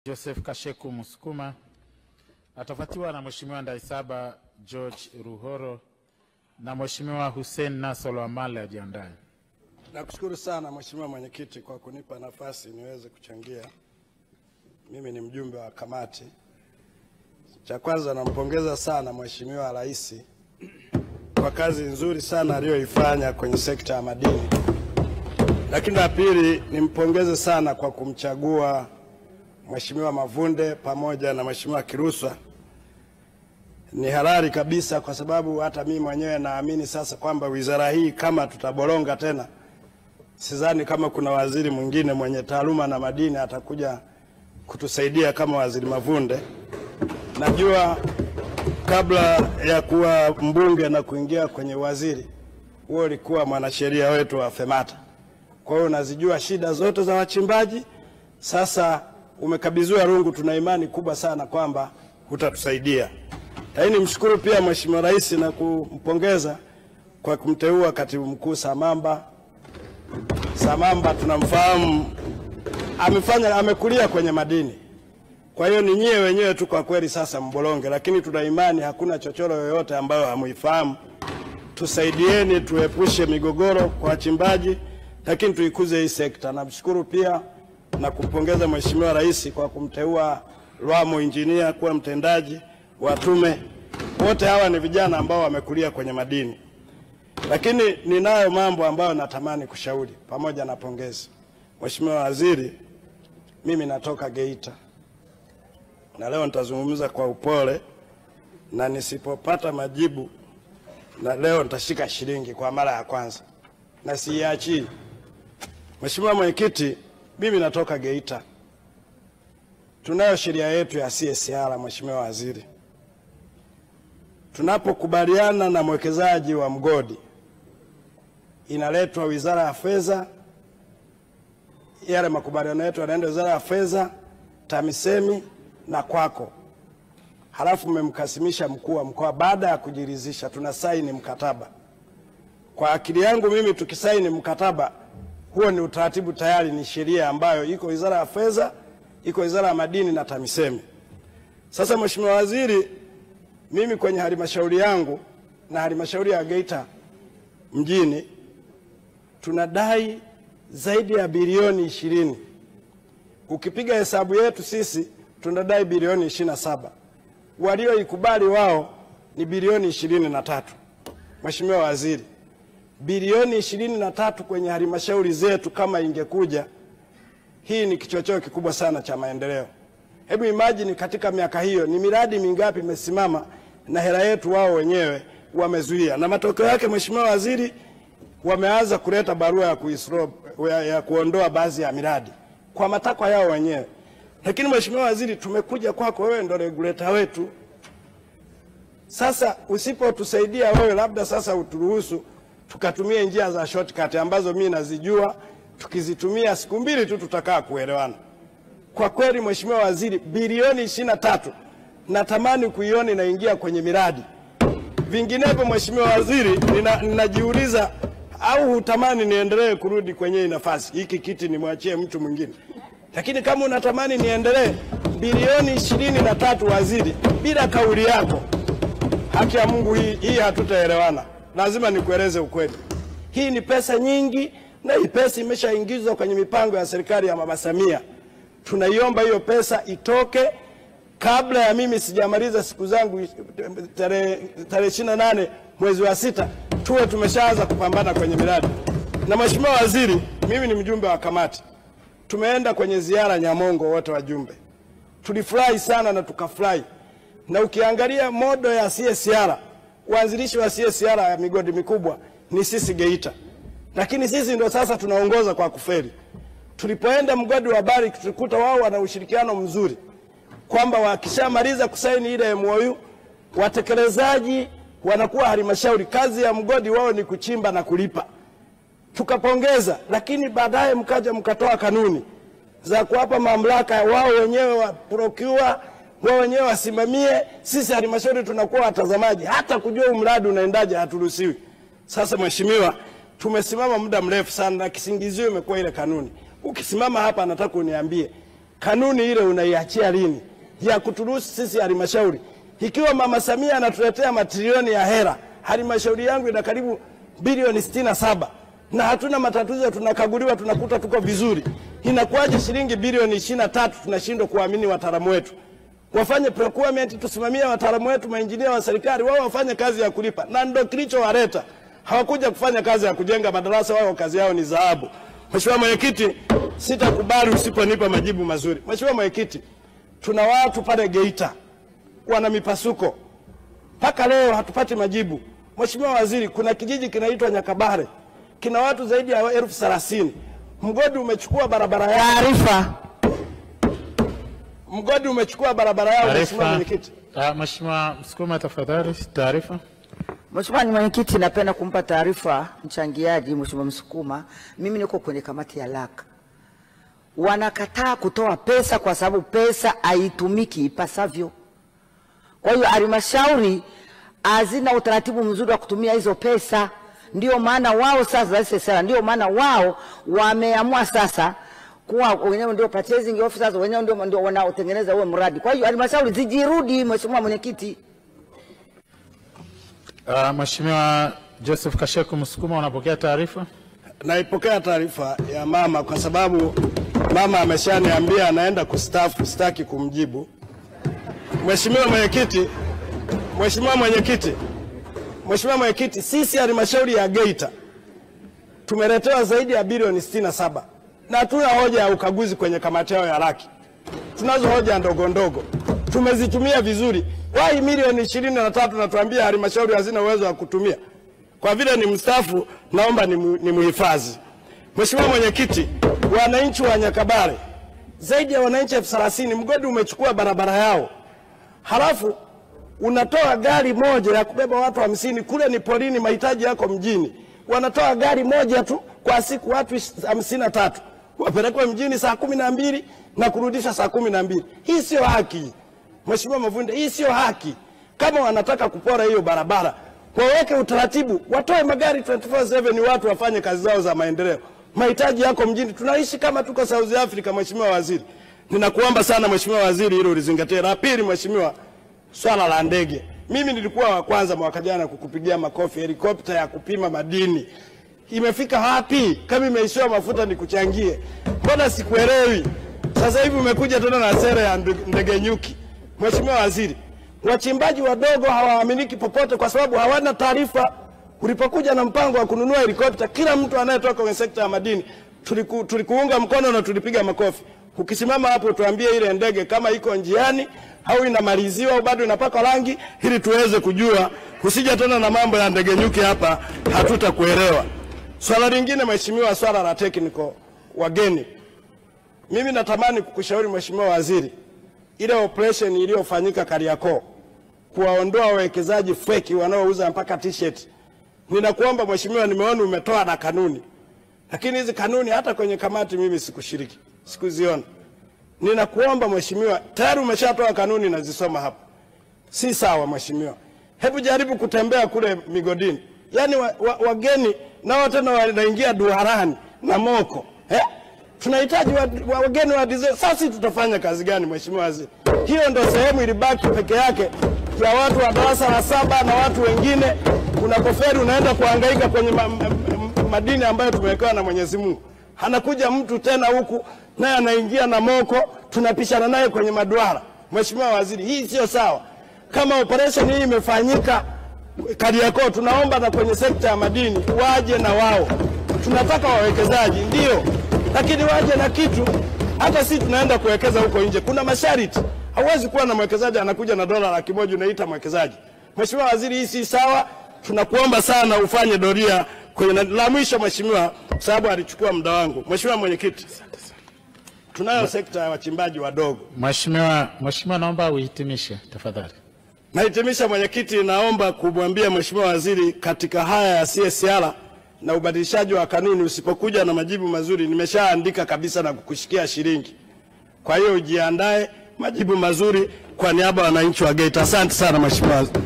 Joseph Kasheku Musukuma, atafuatiwa na Mheshimiwa Ndaisaba George Ruhoro na Mheshimiwa Hussein Nasolo Amale ajiandae. Nakushukuru sana Mheshimiwa Mwenyekiti kwa kunipa nafasi niweze kuchangia. Mimi ni mjumbe wa kamati. Cha kwanza nampongeza sana Mheshimiwa Rais kwa kazi nzuri sana aliyoifanya kwenye sekta ya madini. Lakini la pili nimpongeze sana kwa kumchagua Mheshimiwa Mavunde pamoja na Mheshimiwa Kiruswa. Ni halali kabisa kwa sababu hata mimi mwenyewe naamini sasa kwamba wizara hii kama tutaboronga tena, sidhani kama kuna waziri mwingine mwenye taaluma na madini atakuja kutusaidia kama Waziri Mavunde. Najua kabla ya kuwa mbunge na kuingia kwenye waziri, wewe ulikuwa mwanasheria wetu wa FEMATA. Kwa hiyo unazijua shida zote za wachimbaji. Sasa umekabidhiwa rungu, tuna imani kubwa sana kwamba utatusaidia. Lakini nimshukuru pia Mheshimiwa Rais na kumpongeza kwa kumteua Katibu Mkuu Samamba. Samamba tunamfahamu, amekulia kwenye madini. Kwa hiyo ni nyie wenyewe tu kwa kweli sasa mbolonge, lakini tuna imani hakuna chochoro yoyote ambayo hamuifahamu. Tusaidieni tuepushe migogoro kwa wachimbaji, lakini tuikuze hii sekta. Namshukuru pia na kumpongeza Mheshimiwa Rais kwa kumteua Lwamo Engineer kuwa mtendaji wa tume. Wote hawa ni vijana ambao wamekulia kwenye madini. Lakini ninayo mambo ambayo natamani kushauri pamoja na pongezi. Mheshimiwa Waziri, mimi natoka Geita. Na leo nitazungumza kwa upole, na nisipopata majibu na leo nitashika shilingi kwa mara ya kwanza na siiachi. Mheshimiwa Mwenyekiti, mimi natoka Geita. Tunayo sheria yetu ya CSR. Mheshimiwa Waziri, tunapokubaliana na mwekezaji wa mgodi, inaletwa Wizara ya Fedha, yale makubaliano yetu yanaenda Wizara ya Fedha, TAMISEMI na kwako. Halafu mmemkasimisha mkuu wa mkoa. Baada ya kujiridhisha tunasaini mkataba. Kwa akili yangu mimi, tukisaini mkataba huo ni utaratibu tayari, ni sheria ambayo iko Wizara ya Fedha, iko Wizara ya Madini na TAMISEMI. Sasa Mheshimiwa Waziri, mimi kwenye halmashauri yangu na halmashauri ya Geita mjini tunadai zaidi ya bilioni 20. Ukipiga hesabu yetu sisi tunadai bilioni 27. Walioikubali wao ni bilioni 23. Mheshimiwa Waziri, bilioni 23 kwenye halmashauri zetu kama ingekuja, hii ni kichocheo kikubwa sana cha maendeleo. Hebu imagine katika miaka hiyo ni miradi mingapi imesimama na hela yetu wao wenyewe wamezuia. Na matokeo yake Mheshimiwa Waziri, wameanza kuleta barua ya kuondoa baadhi ya miradi kwa matakwa yao wenyewe. Lakini Mheshimiwa Waziri, tumekuja kwako, wewe ndo regulator wetu. Sasa usipotusaidia wewe, labda sasa uturuhusu tukatumie njia za shortcut ambazo mimi nazijua, tukizitumia siku mbili tu tutakaa kuelewana. Kwa kweli Mheshimiwa Waziri, bilioni 23 natamani kuiona inaingia kwenye miradi. Vinginevyo Mheshimiwa Waziri, ninajiuliza au hutamani niendelee kurudi kwenye nafasi hiki kiti nimwachie mtu mwingine. Lakini kama unatamani niendelee, bilioni 23 Waziri, bila kauli yako, haki ya Mungu, hii hatutaelewana. Lazima nikueleze ukweli. Hii ni pesa nyingi, na hii pesa imeshaingizwa kwenye mipango ya serikali ya Mama Samia. Tunaiomba hiyo pesa itoke kabla ya mimi sijamaliza siku zangu tarehe 28 mwezi wa 6, tuwe tumeshaanza kupambana kwenye miradi. Na Mheshimiwa Waziri, mimi ni mjumbe wa kamati. Tumeenda kwenye ziara Nyamongo wote wajumbe. Tulifurahi sana na tukafurahi. Na ukiangalia modo ya CSR, uanzilishi wa CSR ya migodi mikubwa ni sisi Geita. Lakini sisi ndio sasa tunaongoza kwa kufeli. Tulipoenda mgodi wa Barrick tulikuta wao wana ushirikiano mzuri, kwamba wakishamaliza kusaini ile MOU, watekelezaji wanakuwa halmashauri, kazi ya mgodi wao ni kuchimba na kulipa. Tukapongeza, lakini baadaye mkaja mkatoa kanuni za kuwapa mamlaka wao wenyewe wa procure, wao wenyewe wasimamie. Sisi halmashauri tunakuwa watazamaji, hata kujua mradi unaendaje haturuhusiwi. Sasa Mheshimiwa, tumesimama muda mrefu sana na kisingizio imekuwa ile kanuni. Ukisimama hapa nataka uniambie kanuni ile unaiachia lini ya kuturuhusu sisi halmashauri? Ikiwa Mama Samia anatuletea matrilioni ya hela, halmashauri yangu ina karibu bilioni 67 na hatuna matatizo, tunakaguliwa tunakuta tuko vizuri, inakuwaje shilingi bilioni 23 tunashindwa kuamini wataalamu wetu? Wafanye procurement, tusimamie wataalamu wetu, mainjinia wa serikali, wao wafanye kazi ya kulipa, na ndio kilichowaleta. Hawakuja kufanya kazi ya kujenga madarasa, wao kazi yao ni dhahabu. Mheshimiwa Mwenyekiti, sitakubali usiponipa majibu mazuri. Mheshimiwa Mwenyekiti, tuna watu pale Geita wana mipasuko, mpaka leo hatupati majibu. Mheshimiwa Waziri, kuna kijiji kinaitwa Nyakabare, kina watu zaidi ya 30,000. Mgodi umechukua barabara yao. Taarifa. Mgodi umechukua barabara yao. Mheshimiwa Mwenyekiti. Mheshimiwa Msukuma, tafadhali taarifa. Mheshimiwa Mwenyekiti, napenda kumpa taarifa mchangiaji Mheshimiwa Msukuma. Mimi niko kwenye kamati ya LAC. Wanakataa kutoa pesa kwa sababu pesa haitumiki ipasavyo. Kwa hiyo halmashauri hazina utaratibu mzuri wa kutumia hizo pesa. Ndio maana wao sasa ndio maana wao wameamua sasa kuwa wenyewe ndio purchasing officers, wenyewe ndio wanaotengeneza huo mradi. Kwa hiyo halmashauri zijirudi. Mheshimiwa Mwenyekiti. Mheshimiwa Joseph Kasheku Msukuma, unapokea taarifa? Naipokea taarifa ya mama kwa sababu mama ameshaniambia anaenda kustaafu, sitaki kumjibu. Mheshimiwa Mwenyekiti, sisi halmashauri ya Geita tumeletewa zaidi ya bilioni 67 na hatuna hoja ya ukaguzi kwenye kamati yao ya LAC. Tunazo hoja ndogo ndogo, tumezitumia vizuri. Wai milioni 23 natuambia halmashauri hazina uwezo wa kutumia. Kwa vile ni mstaafu, naomba ni muhifadhi. Mheshimiwa Mwenyekiti, wananchi wa Nyakabare zaidi ya wananchi 30,000, mgodi umechukua barabara yao. Halafu unatoa gari moja ya kubeba watu 50, kule ni polini, mahitaji yako mjini. Wanatoa gari moja tu kwa siku, watu 53 wapelekwe mjini saa 12 na kurudisha saa 12. Hii sio haki. Mheshimiwa Mavunde, hii sio haki. Kama wanataka kupora hiyo barabara, waweke utaratibu, watoe magari 24/7, watu wafanye kazi zao za maendeleo. Mahitaji yako mjini, tunaishi kama tuko South Africa. Mheshimiwa Waziri, ninakuomba sana Mheshimiwa Waziri, hilo ulizingatie. La pili, Mheshimiwa, swala la ndege. Mimi nilikuwa wa kwanza mwaka jana kukupigia makofi. Helikopta ya kupima madini imefika wapi? Kama imeishiwa mafuta nikuchangie. Mbona sikuelewi? Sasa hivi umekuja tena na sera ya ndege nyuki. Mheshimiwa Waziri, wachimbaji wadogo hawaaminiki popote kwa sababu hawana taarifa. Ulipokuja na mpango wa kununua helikopta, kila mtu anayetoka kwenye sekta ya madini tulikuunga mkono na tulipiga makofi. Ukisimama hapo tuambie ile ndege kama iko njiani au inamaliziwa au bado inapaka rangi, ili tuweze kujua. Usije tena na mambo ya ndege nyuki hapa, hatutakuelewa. Swala lingine Mheshimiwa, swala la technical wageni. Mimi natamani kukushauri Mheshimiwa Waziri, ile operation iliyofanyika Kariakoo kuwaondoa wawekezaji feki wanaouza mpaka t-shirt. Ninakuomba Mheshimiwa, nimeona umetoa na kanuni, lakini hizi kanuni hata kwenye kamati mimi sikushiriki, sikuziona. Ninakuomba Mheshimiwa, tayari umeshatoa kanuni na zisoma hapa. Si sawa Mheshimiwa. Hebu jaribu kutembea kule migodini. Yaani wageni nao tena wanaingia duharani na moko. Tunahitaji wageni wa diesel. Sasa tutafanya kazi gani Mheshimiwa Waziri? Hiyo ndio sehemu ilibaki peke yake ya watu wa darasa la 7 na watu wengine. Unapoferi unaenda kuhangaika kwenye madini ambayo tumewekewa na Mwenyezi Mungu. Anakuja mtu tena huku naye anaingia na moko, tunapishana naye kwenye maduara. Mheshimiwa Waziri, hii sio sawa. Kama operation hii imefanyika Kariakoo, tunaomba na kwenye sekta ya madini waje na wao. Tunataka wawekezaji ndio, lakini waje na kitu. Hata sisi tunaenda kuwekeza huko nje, kuna masharti. Hauwezi kuwa na mwekezaji anakuja na dola 100,000 unaita mwekezaji. Mheshimiwa Waziri, hii si sawa. Tunakuomba sana ufanye doria kwenye la mwisho Mheshimiwa, sababu alichukua muda wangu. Mheshimiwa Mwenyekiti, tunayo sekta ya wachimbaji wadogo. Mheshimiwa, naomba uhitimishe tafadhali. Nahitimisha Mwenyekiti, naomba kumwambia Mheshimiwa Waziri, katika haya ya CSR na ubadilishaji wa kanuni, usipokuja na majibu mazuri, nimeshaandika kabisa na kukushikia shilingi. Kwa hiyo ujiandae majibu mazuri kwa niaba ya wananchi wa Geita. Asante sana Mheshimiwa Waziri.